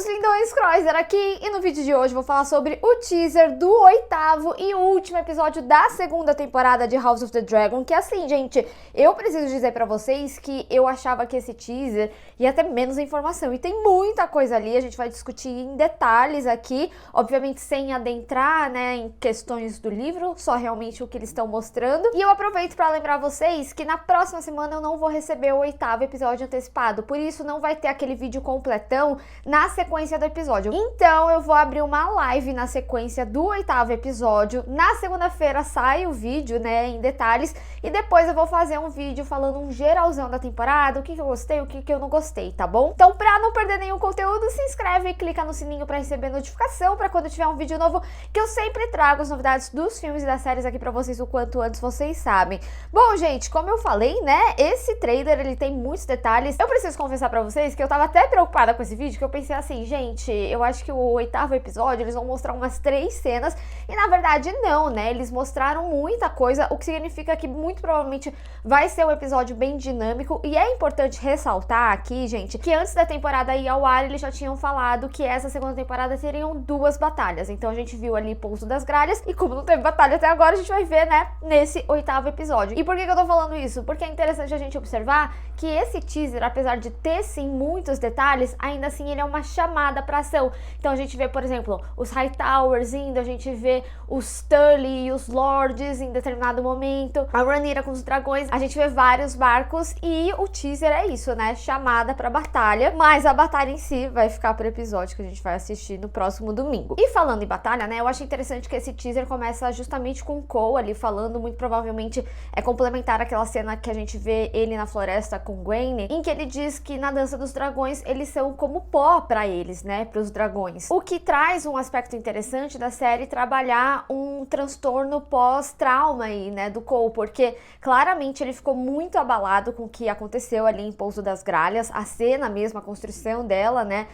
lindões, Croiser aqui, e no vídeo de hoje vou falar sobre o teaser do 8º e último episódio da segunda temporada de House of the Dragon, que assim, gente, eu preciso dizer pra vocês que eu achava que esse teaser ia ter menos informação, e tem muita coisa ali, a gente vai discutir em detalhes aqui, obviamente sem adentrar, né, em questões do livro, só realmente o que eles estão mostrando, e eu aproveito pra lembrar vocês que na próxima semana eu não vou receber o 8º episódio antecipado, por isso não vai ter aquele vídeo completão na sequência do episódio. Então eu vou abrir uma live na sequência do 8º episódio. Na segunda-feira sai o vídeo, né, em detalhes, e depois eu vou fazer um vídeo falando um geralzão da temporada, o que eu gostei, o que eu não gostei, tá bom? Então, pra não perder nenhum conteúdo, se inscreve e clica no sininho pra receber notificação pra quando tiver um vídeo novo, que eu sempre trago as novidades dos filmes e das séries aqui pra vocês o quanto antes vocês sabem. Bom, gente, como eu falei, né, esse trailer, ele tem muitos detalhes. Eu preciso confessar pra vocês que eu tava até preocupada com esse vídeo, que eu pensei assim, gente, eu acho que o 8º episódio, eles vão mostrar umas 3 cenas, e na verdade não, né, eles mostraram muita coisa, o que significa que muito provavelmente vai ser um episódio bem dinâmico, e é importante ressaltar aqui, gente, que antes da temporada ir ao ar, eles já tinham falado que essa segunda temporada teriam 2 batalhas, então a gente viu ali Pouso das Gralhas, e como não teve batalha até agora, a gente vai ver, né, nesse 8º episódio. E por que eu tô falando isso? Porque é interessante a gente observar que esse teaser, apesar de ter sim muitos detalhes, ainda assim ele é uma chamada pra ação. Então a gente vê, por exemplo, os Hightowers indo, a gente vê os Tully e os Lords em determinado momento, a Rhaenyra com os dragões, a gente vê vários barcos, e o teaser é isso, né, chamada pra batalha, mas a batalha em si vai ficar pro episódio que a gente vai assistir no próximo domingo. E falando em batalha, né, eu acho interessante que esse teaser começa justamente com o Cole ali falando, muito provavelmente é complementar aquela cena que a gente vê ele na floresta com Gwen, em que ele diz que na Dança dos Dragões eles são como pó pra eles, né, pros dragões. O que traz um aspecto interessante da série trabalhar um transtorno pós-trauma aí, né, do Cole, porque claramente ele ficou muito abalado com o que aconteceu ali em Pouso das Gralhas, a cena mesmo, a construção dela, né,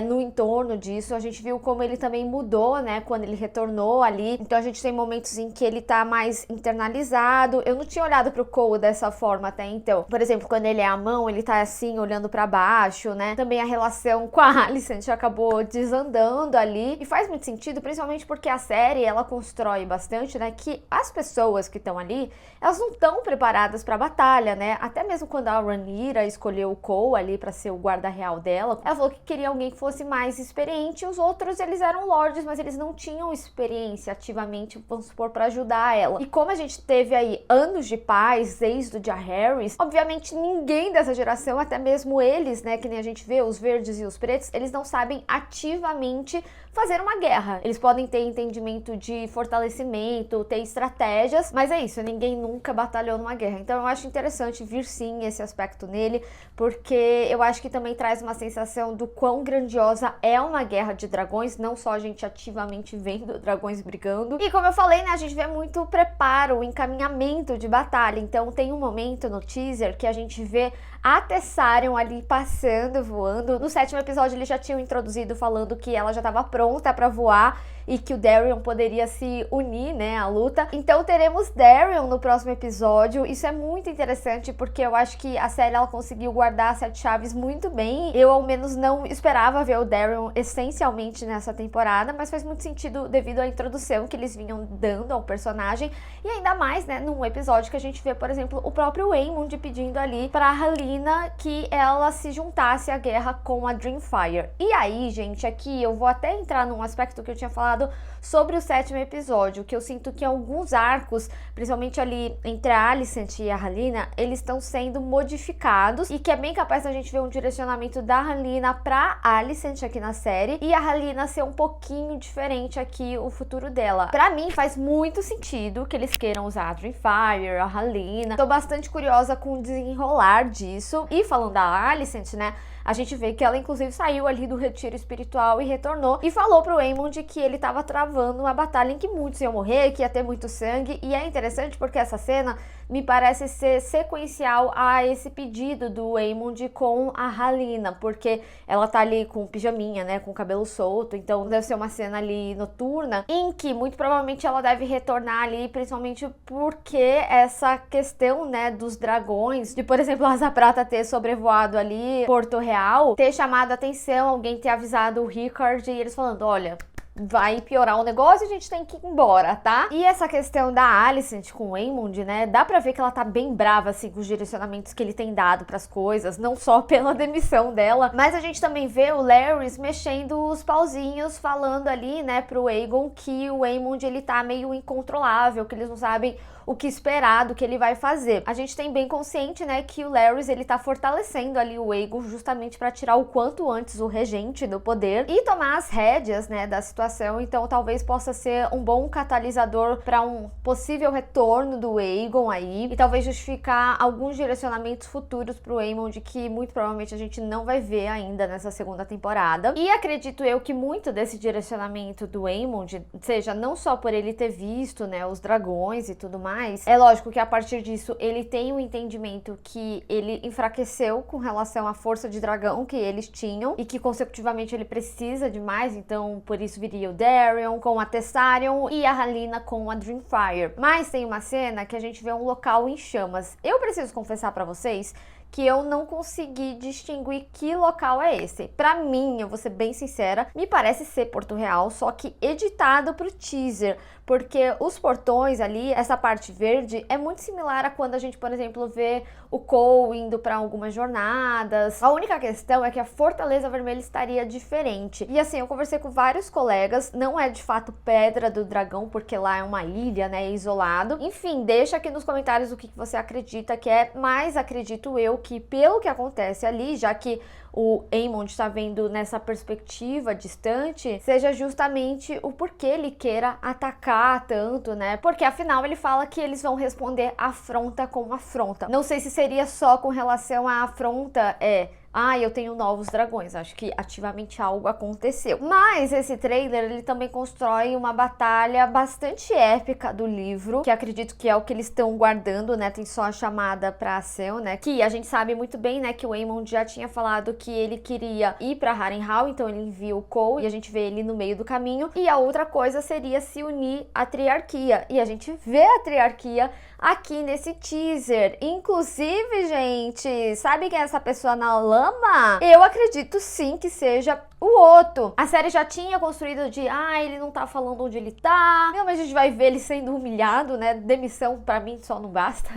no entorno disso, a gente viu como ele também mudou, né, quando ele retornou ali, então a gente tem momentos em que ele tá mais internalizado. Eu não tinha olhado pro Cole dessa forma até então, por exemplo, quando ele é a mão, ele tá assim, olhando pra baixo, né, também a relação com a Alicent acabou desandando ali, e faz muito sentido, principalmente porque a série, ela constrói bastante, né, que as pessoas que estão ali, elas não estão preparadas pra batalha, né, até mesmo quando a Rhaenyra escolheu o Cole ali pra ser o guarda real dela, ela falou que queria alguém que fosse mais experiente, e os outros, eles eram lords, mas eles não tinham experiência ativamente, vamos supor, pra ajudar ela. E como a gente teve aí anos de paz desde o Jaehaerys, obviamente ninguém dessa geração, até mesmo eles, né, que nem a gente vê, os verdes e os pretos, eles não sabem ativamente fazer uma guerra. Eles podem ter entendimento de fortalecimento, ter estratégias, mas é isso, ninguém nunca batalhou numa guerra. Então eu acho interessante vir sim esse aspecto nele, porque eu acho que também traz uma sensação do quão grandiosa é uma guerra de dragões, não só a gente ativamente vendo dragões brigando. E como eu falei, né, a gente vê muito preparo, o encaminhamento de batalha. Então tem um momento no teaser que a gente vê a Tessarion ali passando, voando. No 7º episódio eles já tinham introduzido falando que ela já estava pronta para voar e que o Daeron poderia se unir, né, à luta. Então teremos Daeron no próximo episódio. Isso é muito interessante porque eu acho que a série, ela conseguiu guardar as 7 chaves muito bem. Eu ao menos não esperava ver o Daeron essencialmente nessa temporada, mas faz muito sentido devido à introdução que eles vinham dando ao personagem, e ainda mais, né, num episódio que a gente vê, por exemplo, o próprio Aemond pedindo ali pra Helaena que ela se juntasse à guerra com a Dreamfire. E aí, gente, aqui eu vou até entrar num aspecto que eu tinha falado sobre o 7º episódio, que eu sinto que alguns arcos, principalmente ali entre a Alicent e a Helaena, eles estão sendo modificados, e que é bem capaz da gente ver um direcionamento da Helaena pra Alicent aqui na série, e a Helaena ser um pouquinho diferente aqui o futuro dela. Pra mim faz muito sentido que eles queiram usar a Dreamfire, a Helaena. Tô bastante curiosa com o desenrolar disso. E falando da Alicent, né, a gente vê que ela inclusive saiu ali do retiro espiritual e retornou e falou pro Aemond que ele tava travando uma batalha em que muitos iam morrer, que ia ter muito sangue. E é interessante porque essa cena me parece ser sequencial a esse pedido do Aemond com a Helaena, porque ela tá ali com pijaminha, né, com o cabelo solto, então deve ser uma cena ali noturna, em que muito provavelmente ela deve retornar ali, principalmente porque essa questão, né, dos dragões, de, por exemplo, a Asa Prata ter sobrevoado ali Porto Real, real ter chamado a atenção, alguém ter avisado o Rickard e eles falando, olha, vai piorar o negócio e a gente tem que ir embora, tá? E essa questão da Alicent com o Waymond, né? Dá pra ver que ela tá bem brava, assim, com os direcionamentos que ele tem dado pras coisas, não só pela demissão dela, mas a gente também vê o Larrys mexendo os pauzinhos, falando ali, né, pro Aegon que o Waymond, ele tá meio incontrolável, que eles não sabem o que esperar do que ele vai fazer. A gente tem bem consciente, né, que o Larrys, ele tá fortalecendo ali o Aegon justamente para tirar o quanto antes o regente do poder e tomar as rédeas, né, da situação. Então talvez possa ser um bom catalisador para um possível retorno do Aegon aí e talvez justificar alguns direcionamentos futuros pro Aemond que muito provavelmente a gente não vai ver ainda nessa segunda temporada. E acredito eu que muito desse direcionamento do Aemond seja não só por ele ter visto, né, os dragões e tudo mais. É lógico que a partir disso ele tem um entendimento que ele enfraqueceu com relação à força de dragão que eles tinham e que consecutivamente ele precisa de mais, então por isso viria o Darion com a Tessarion e a Helaena com a Dreamfire. Mas tem uma cena que a gente vê um local em chamas. Eu preciso confessar pra vocês que eu não consegui distinguir que local é esse. Pra mim, eu vou ser bem sincera, me parece ser Porto Real, só que editado pro teaser, porque os portões ali, essa parte verde, é muito similar a quando a gente, por exemplo, vê o Cole indo pra algumas jornadas. A única questão é que a Fortaleza Vermelha estaria diferente. E assim, eu conversei com vários colegas, não é de fato Pedra do Dragão, porque lá é uma ilha, né, isolado. Enfim, deixa aqui nos comentários o que você acredita que é, mas acredito eu que pelo que acontece ali, já que o Aemond está vendo nessa perspectiva distante, seja justamente o porquê ele queira atacar tanto, né? Porque afinal ele fala que eles vão responder afronta com afronta. Não sei se seria só com relação à afronta, eu tenho novos dragões. Acho que ativamente algo aconteceu. Mas esse trailer, ele também constrói uma batalha bastante épica do livro, que acredito que é o que eles estão guardando, né? Tem só a chamada pra ação, né? Que a gente sabe muito bem, né? Que o Aemond já tinha falado que ele queria ir pra Harrenhal, então ele envia o Cole e a gente vê ele no meio do caminho. E a outra coisa seria se unir à Triarquia. E a gente vê a Triarquia aqui nesse teaser. Inclusive, gente, sabe quem é essa pessoa na lama? Eu acredito sim que seja o Otto. A série já tinha construído de, ele não tá falando onde ele tá. Não, mas a gente vai ver ele sendo humilhado, né? Demissão pra mim só não basta.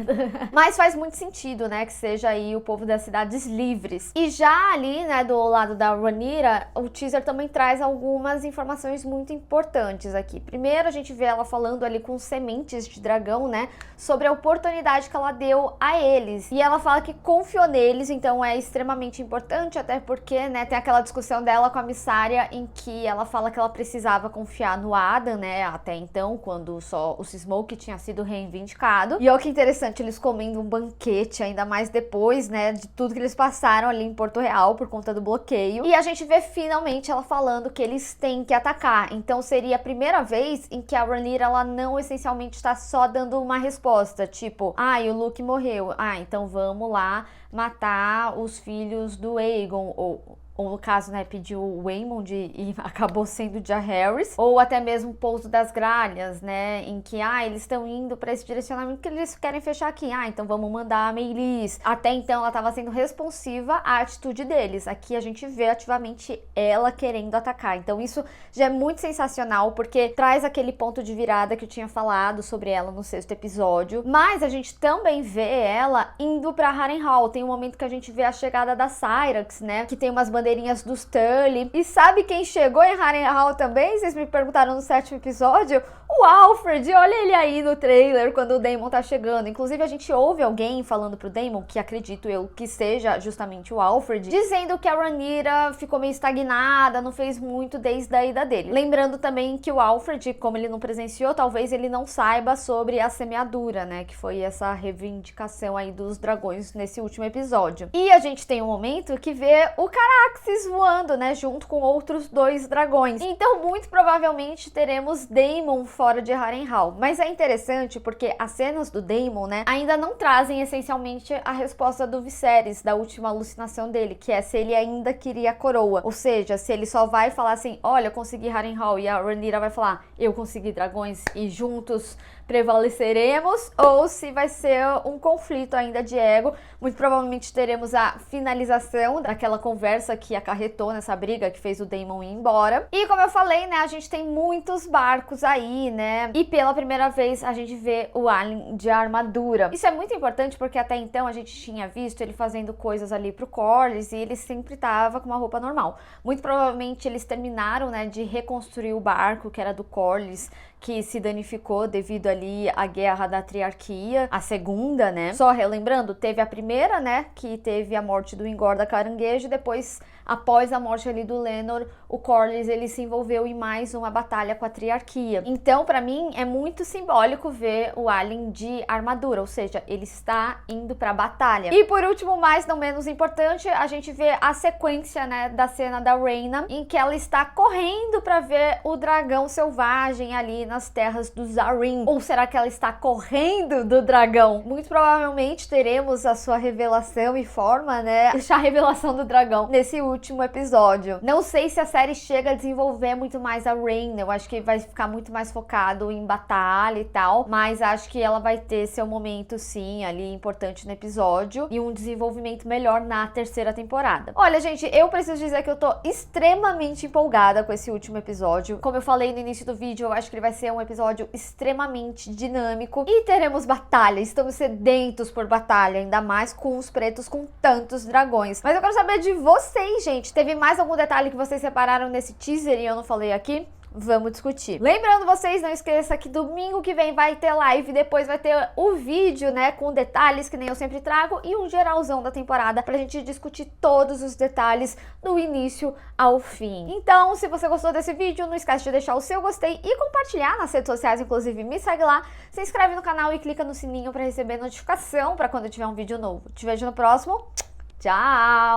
Mas faz muito sentido, né? Que seja aí o povo das cidades livres. E já ali, né, do lado da Rhaenyra, o teaser também traz algumas informações muito importantes aqui. Primeiro, a gente vê ela falando ali com sementes de dragão, né? Sobre a oportunidade que ela deu a eles. E ela fala que confiou neles, então é extremamente importante, até porque, né, tem aquela discussão dela com a Missária em que ela fala que ela precisava confiar no Adam, né, até então, quando só o Smoke tinha sido reivindicado. E olha que interessante, eles comendo um banquete, ainda mais depois, né, de tudo que eles passaram ali em Porto Real por conta do bloqueio. E a gente vê finalmente ela falando que eles têm que atacar. Então seria a primeira vez em que a Rhaenyra, ela não essencialmente está só dando uma resposta, tipo, o Luke morreu, então vamos lá matar os filhos do Aegon, ou no caso, né, pediu o Waymond e acabou sendo o Jaehaerys, ou até mesmo o Pouso das Gralhas, né, em que, eles estão indo para esse direcionamento que eles querem fechar aqui, então vamos mandar a Meleys. Até então ela estava sendo responsiva à atitude deles. Aqui a gente vê ativamente ela querendo atacar, então isso já é muito sensacional, porque traz aquele ponto de virada que eu tinha falado sobre ela no 6º episódio, mas a gente também vê ela indo pra Harrenhal. Tem um momento que a gente vê a chegada da Syrax, né, que tem umas bandeirinhas dos Tully. E sabe quem chegou em Harrenhal também? Vocês me perguntaram no 7º episódio? O Alfred, olha ele aí no trailer quando o Daemon tá chegando. Inclusive a gente ouve alguém falando pro Daemon, que acredito eu que seja justamente o Alfred, dizendo que a Rhaenyra ficou meio estagnada, não fez muito desde a ida dele. Lembrando também que o Alfred, como ele não presenciou, talvez ele não saiba sobre a semeadura, né, que foi essa reivindicação aí dos dragões nesse último episódio. E a gente tem um momento que vê o Caraxes voando, né, junto com outros 2 dragões. Então muito provavelmente teremos Daemon fora de Harrenhal. Mas é interessante porque as cenas do Daemon, né, ainda não trazem essencialmente a resposta do Viserys, da última alucinação dele, que é se ele ainda queria a coroa. Ou seja, se ele só vai falar assim, olha, eu consegui Harrenhal, e a Rhaenyra vai falar, eu consegui dragões e juntos prevaleceremos, ou se vai ser um conflito ainda de ego, Muito provavelmente teremos a finalização daquela conversa que acarretou nessa briga, que fez o Daemon ir embora. E como eu falei, né, a gente tem muitos barcos aí, né? E pela primeira vez a gente vê o Alyn de armadura. Isso é muito importante porque até então a gente tinha visto ele fazendo coisas ali pro Corlys e ele sempre tava com uma roupa normal. Muito provavelmente eles terminaram, né, de reconstruir o barco que era do Corlys, que se danificou devido ali à guerra da triarquia, a segunda, né? Só relembrando, teve a primeira, né, que teve a morte do Engorda Caranguejo, e depois, após a morte ali do Laenor, o Corlys, ele se envolveu em mais uma batalha com a triarquia. Então, pra mim, é muito simbólico ver o Alyn de armadura, ou seja, ele está indo pra batalha. E por último, mas não menos importante, a gente vê a sequência, né, da cena da Rhaena, em que ela está correndo pra ver o dragão selvagem ali nas terras do Zaryn. Ou será que ela está correndo do dragão? Muito provavelmente teremos a sua revelação e forma, né, a revelação do dragão nesse último episódio. Não sei se a série chega a desenvolver muito mais a Rhaena, eu acho que vai ficar muito mais focado em batalha e tal, mas acho que ela vai ter seu momento sim ali importante no episódio e um desenvolvimento melhor na terceira temporada. Olha, gente, eu preciso dizer que eu tô extremamente empolgada com esse último episódio. Como eu falei no início do vídeo, eu acho que ele vai ser um episódio extremamente dinâmico e teremos batalha, estamos sedentos por batalha, ainda mais com os pretos com tantos dragões. Mas eu quero saber de vocês, gente, teve mais algum detalhe que vocês separaram nesse teaser e eu não falei aqui? Vamos discutir. Lembrando vocês, não esqueça que domingo que vem vai ter live, depois vai ter o vídeo, né, com detalhes que nem eu sempre trago e um geralzão da temporada pra gente discutir todos os detalhes do início ao fim. Então, se você gostou desse vídeo, não esquece de deixar o seu gostei e compartilhar nas redes sociais, inclusive me segue lá, se inscreve no canal e clica no sininho pra receber notificação pra quando tiver um vídeo novo. Te vejo no próximo. Tchau!